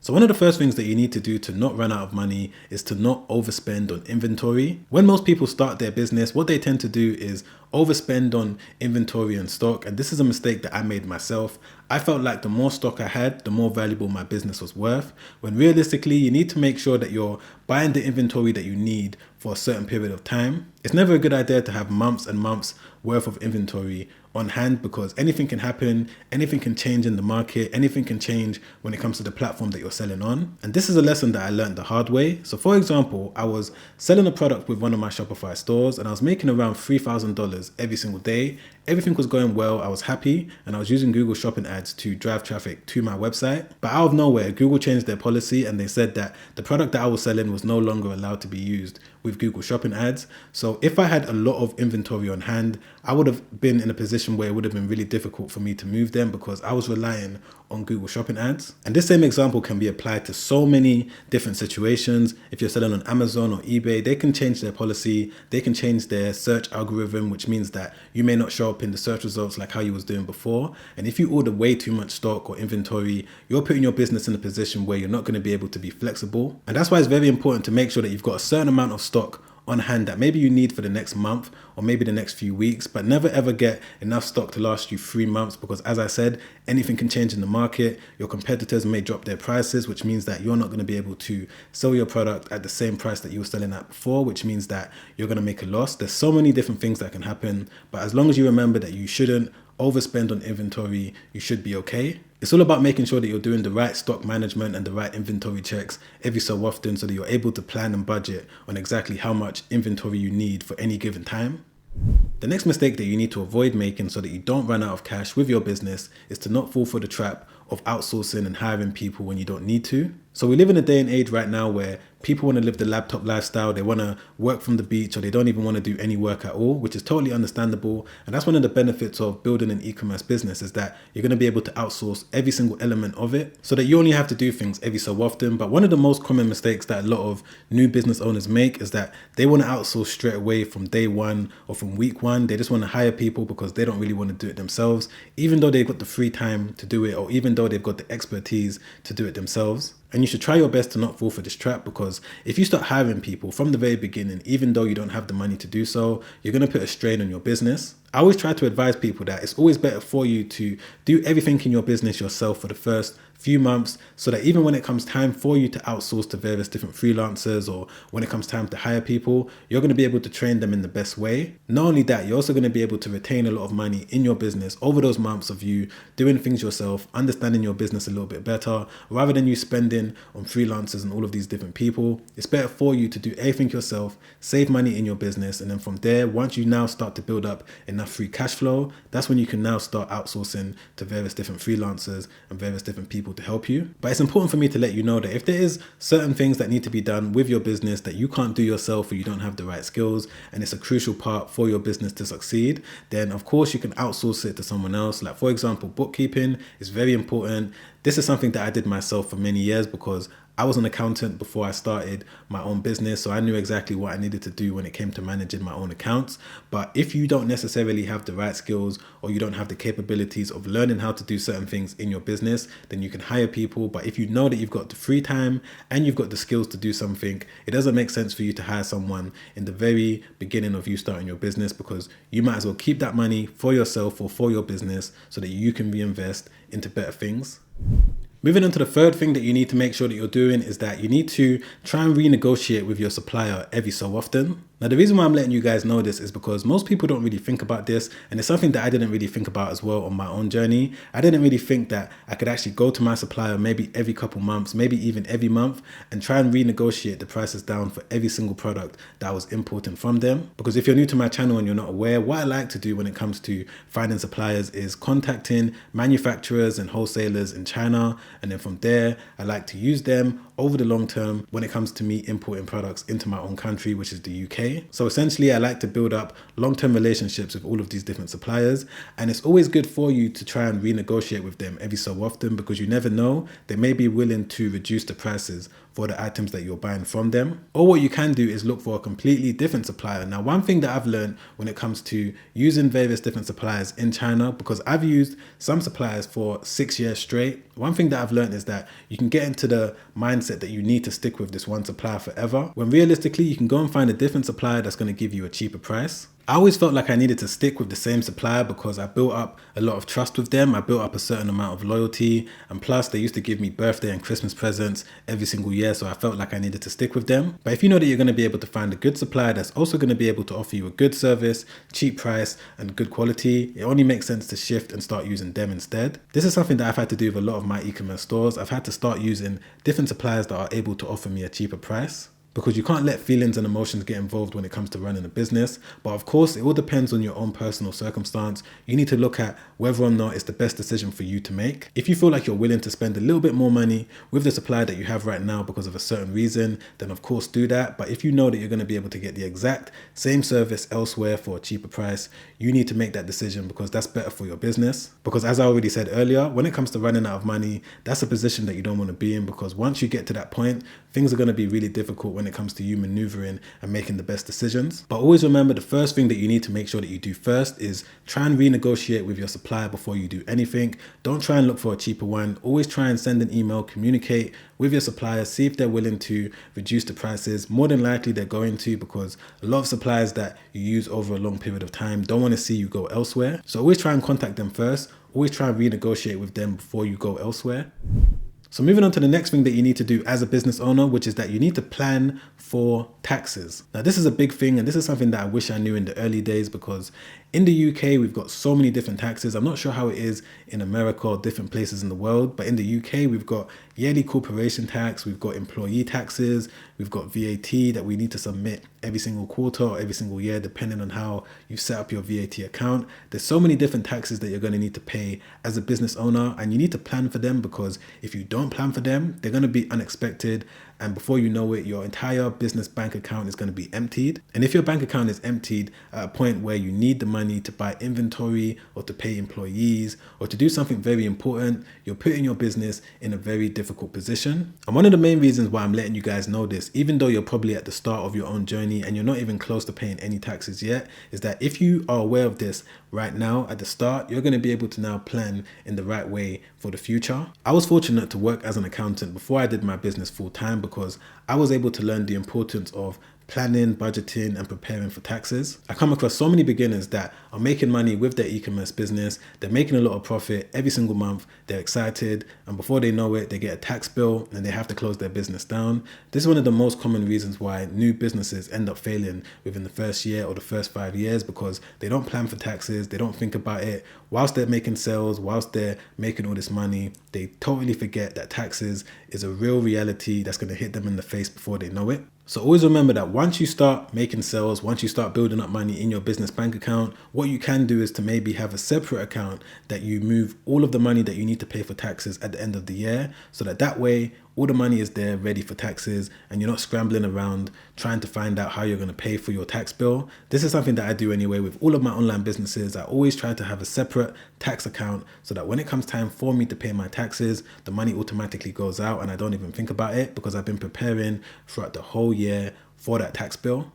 So one of the first things that you need to do to not run out of money is to not overspend on inventory. When most people start their business, what they tend to do is overspend on inventory and stock. And this is a mistake that I made myself. I felt like the more stock I had, the more valuable my business was worth. When realistically, you need to make sure that you're buying the inventory that you need for a certain period of time. It's never a good idea to have months and months worth of inventory on hand, because anything can happen, anything can change in the market, anything can change when it comes to the platform that you're selling on. And this is a lesson that I learned the hard way. So for example, I was selling a product with one of my Shopify stores and I was making around $3,000 every single day. Everything was going well, I was happy, and I was using Google Shopping ads to drive traffic to my website. But out of nowhere, Google changed their policy and they said that the product that I was selling was no longer allowed to be used with Google Shopping ads. So if I had a lot of inventory on hand, I would have been in a position where it would have been really difficult for me to move them because I was relying on Google Shopping ads. And this same example can be applied to so many different situations. If you're selling on Amazon or eBay, they can change their policy, they can change their search algorithm, which means that you may not show up in the search results like how you was doing before. And if you order way too much stock or inventory, you're putting your business in a position where you're not going to be able to be flexible. And that's why it's very important to make sure that you've got a certain amount of stock on hand that maybe you need for the next month or maybe the next few weeks, but never ever get enough stock to last you 3 months, because as I said, anything can change in the market. Your competitors may drop their prices, which means that you're not going to be able to sell your product at the same price that you were selling at before, which means that you're going to make a loss. There's so many different things that can happen, but as long as you remember that you shouldn't overspend on inventory, you should be okay. It's all about making sure that you're doing the right stock management and the right inventory checks every so often so that you're able to plan and budget on exactly how much inventory you need for any given time. The next mistake that you need to avoid making so that you don't run out of cash with your business is to not fall for the trap of outsourcing and hiring people when you don't need to. So we live in a day and age right now where people want to live the laptop lifestyle. They want to work from the beach, or they don't even want to do any work at all, which is totally understandable. And that's one of the benefits of building an e-commerce business, is that you're going to be able to outsource every single element of it so that you only have to do things every so often. But one of the most common mistakes that a lot of new business owners make is that they want to outsource straight away from day one or from week one. They just want to hire people because they don't really want to do it themselves, even though they've got the free time to do it, or even though they've got the expertise to do it themselves. And you should try your best to not fall for this trap, because if you start hiring people from the very beginning, even though you don't have the money to do so, you're going to put a strain on your business. I always try to advise people that it's always better for you to do everything in your business yourself for the first few months, so that even when it comes time for you to outsource to various different freelancers, or when it comes time to hire people, you're going to be able to train them in the best way. Not only that, you're also going to be able to retain a lot of money in your business over those months of you doing things yourself, understanding your business a little bit better, rather than you spending on freelancers and all of these different people. It's better for you to do everything yourself, save money in your business, and then from there, once you now start to build up enough free cash flow, that's when you can now start outsourcing to various different freelancers and various different people to help you. But it's important for me to let you know that if there is certain things that need to be done with your business that you can't do yourself, or you don't have the right skills, and it's a crucial part for your business to succeed, then of course you can outsource it to someone else. Like for example, bookkeeping is very important. This is something that I did myself for many years because I was an accountant before I started my own business, so I knew exactly what I needed to do when it came to managing my own accounts. But if you don't necessarily have the right skills, or you don't have the capabilities of learning how to do certain things in your business, then you can hire people. But if you know that you've got the free time and you've got the skills to do something, it doesn't make sense for you to hire someone in the very beginning of you starting your business, because you might as well keep that money for yourself or for your business so that you can reinvest into better things. Moving on to the third thing that you need to make sure that you're doing is that you need to try and renegotiate with your supplier every so often. Now, the reason why I'm letting you guys know this is because most people don't really think about this, and it's something that I didn't really think about as well on my own journey. I didn't really think that I could actually go to my supplier maybe every couple months, maybe even every month, and try and renegotiate the prices down for every single product that I was importing from them. Because if you're new to my channel and you're not aware, what I like to do when it comes to finding suppliers is contacting manufacturers and wholesalers in China, and then from there, I like to use them over the long term when it comes to me importing products into my own country, which is the UK. So essentially, I like to build up long-term relationships with all of these different suppliers. And it's always good for you to try and renegotiate with them every so often, because you never know, they may be willing to reduce the prices for the items that you're buying from them. Or what you can do is look for a completely different supplier. Now, one thing that I've learned when it comes to using various different suppliers in China, because I've used some suppliers for 6 years straight, one thing that I've learned is that you can get into the mindset that you need to stick with this one supplier forever, when realistically you can go and find a different supplier that's going to give you a cheaper price. I always felt like I needed to stick with the same supplier because I built up a lot of trust with them. I built up a certain amount of loyalty, and plus they used to give me birthday and Christmas presents every single year, so I felt like I needed to stick with them. But if you know that you're going to be able to find a good supplier that's also going to be able to offer you a good service, cheap price, and good quality, it only makes sense to shift and start using them instead. This is something that I've had to do with a lot of my e-commerce stores. I've had to start using different suppliers that are able to offer me a cheaper price, because you can't let feelings and emotions get involved when it comes to running a business. But of course, it all depends on your own personal circumstance. You need to look at whether or not it's the best decision for you to make. If you feel like you're willing to spend a little bit more money with the supplier that you have right now because of a certain reason, then of course do that. But if you know that you're going to be able to get the exact same service elsewhere for a cheaper price, you need to make that decision because that's better for your business. Because as I already said earlier, when it comes to running out of money, that's a position that you don't want to be in, because once you get to that point, things are going to be really difficult when it comes to you maneuvering and making the best decisions. But always remember, the first thing that you need to make sure that you do first is try and renegotiate with your supplier before you do anything. Don't try and look for a cheaper one. Always try and send an email, communicate with your supplier, see if they're willing to reduce the prices. More than likely they're going to, because a lot of suppliers that you use over a long period of time don't want to see you go elsewhere. So always try and contact them first. Always try and renegotiate with them before you go elsewhere. So moving on to the next thing that you need to do as a business owner, which is that you need to plan for taxes. Now, this is a big thing, and this is something that I wish I knew in the early days, because in the UK, we've got so many different taxes. I'm not sure how it is in America or different places in the world, but in the UK, we've got yearly corporation tax, we've got employee taxes, we've got VAT that we need to submit every single quarter or every single year, depending on how you set up your VAT account. There's so many different taxes that you're going to need to pay as a business owner, and you need to plan for them, because if you don't plan for them, they're going to be unexpected. And before you know it, your entire business bank account is going to be emptied. And if your bank account is emptied at a point where you need the money to buy inventory or to pay employees or to do something very important, you're putting your business in a very difficult position. And one of the main reasons why I'm letting you guys know this, even though you're probably at the start of your own journey and you're not even close to paying any taxes yet, is that if you are aware of this right now at the start, you're going to be able to now plan in the right way for the future. I was fortunate to work as an accountant before I did my business full time, because I was able to learn the importance of planning, budgeting, and preparing for taxes. I come across so many beginners that are making money with their e-commerce business. They're making a lot of profit every single month. They're excited, and before they know it, they get a tax bill and they have to close their business down. This is one of the most common reasons why new businesses end up failing within the first year or the first 5 years, because they don't plan for taxes. They don't think about it. Whilst they're making sales, whilst they're making all this money, they totally forget that taxes is a real reality that's going to hit them in the face before they know it. So always remember that once you start making sales, once you start building up money in your business bank account, what you can do is to maybe have a separate account that you move all of the money that you need to pay for taxes at the end of the year, so that way all the money is there ready for taxes and you're not scrambling around trying to find out how you're going to pay for your tax bill. This is something that I do anyway with all of my online businesses. I always try to have a separate tax account so that when it comes time for me to pay my taxes, the money automatically goes out and I don't even think about it, because I've been preparing throughout the whole year for that tax bill.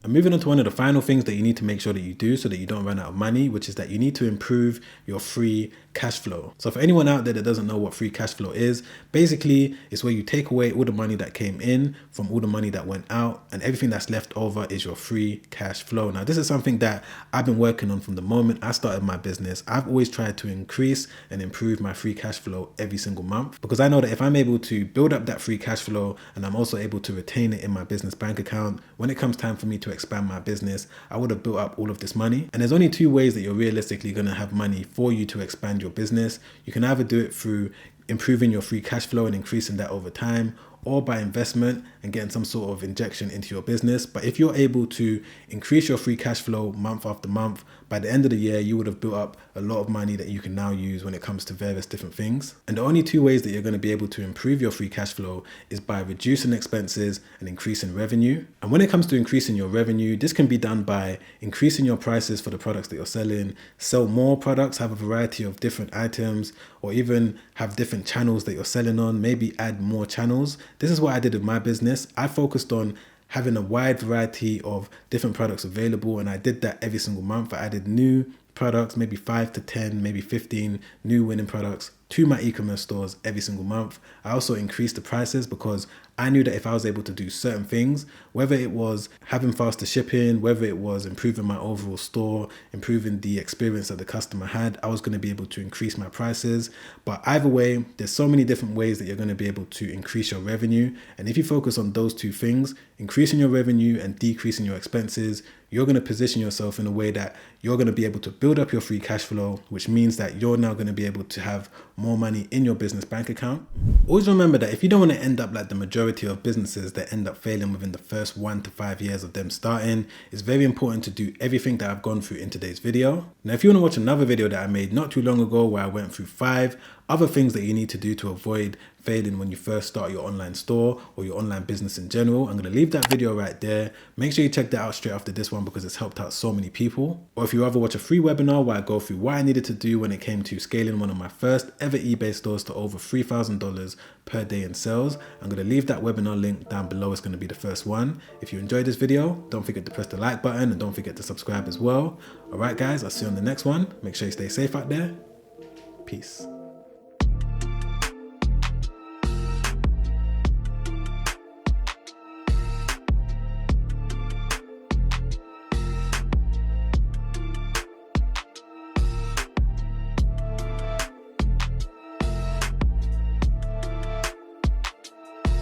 And moving on to one of the final things that you need to make sure that you do so that you don't run out of money, which is that you need to improve your free cash flow. So for anyone out there that doesn't know what free cash flow is, basically it's where you take away all the money that came in from all the money that went out, and everything that's left over is your free cash flow. Now, this is something that I've been working on from the moment I started my business. I've always tried to increase and improve my free cash flow every single month, because I know that if I'm able to build up that free cash flow and I'm also able to retain it in my business bank account, when it comes time for me to expand my business, I would have built up all of this money. And there's only two ways that you're realistically going to have money for you to expand your business. You can either do it through improving your free cash flow and increasing that over time, or by investment and getting some sort of injection into your business. But if you're able to increase your free cash flow month after month, by the end of the year, you would have built up a lot of money that you can now use when it comes to various different things. And the only two ways that you're going to be able to improve your free cash flow is by reducing expenses and increasing revenue. And when it comes to increasing your revenue, this can be done by increasing your prices for the products that you're selling, sell more products, have a variety of different items, or even have different channels that you're selling on, maybe add more channels. this is what I did with my business. I focused on having a wide variety of different products available, and I did that every single month. I added new products, maybe 5 to 10, maybe 15 new winning products to my e-commerce stores every single month. I also increased the prices because I knew that if I was able to do certain things, whether it was having faster shipping, whether it was improving my overall store, improving the experience that the customer had, I was going to be able to increase my prices. But either way, there's so many different ways that you're going to be able to increase your revenue. And if you focus on those two things, increasing your revenue and decreasing your expenses, you're going to position yourself in a way that you're going to be able to build up your free cash flow, which means that you're now going to be able to have more money in your business bank account. Always remember that if you don't want to end up like the majority of businesses that end up failing within the first 1 to 5 years of them starting, it's very important to do everything that I've gone through in today's video. Now, if you want to watch another video that I made not too long ago where I went through 5 other things that you need to do to avoid failing when you first start your online store or your online business in general, I'm going to leave that video right there. Make sure you check that out straight after this one because it's helped out so many people. Or if you rather watch a free webinar where I go through what I needed to do when it came to scaling one of my first ever eBay stores to over $3,000 per day in sales, I'm going to leave that webinar link down below. It's going to be the first one. If you enjoyed this video, don't forget to press the like button and don't forget to subscribe as well. All right, guys, I'll see you on the next one. Make sure you stay safe out there. Peace.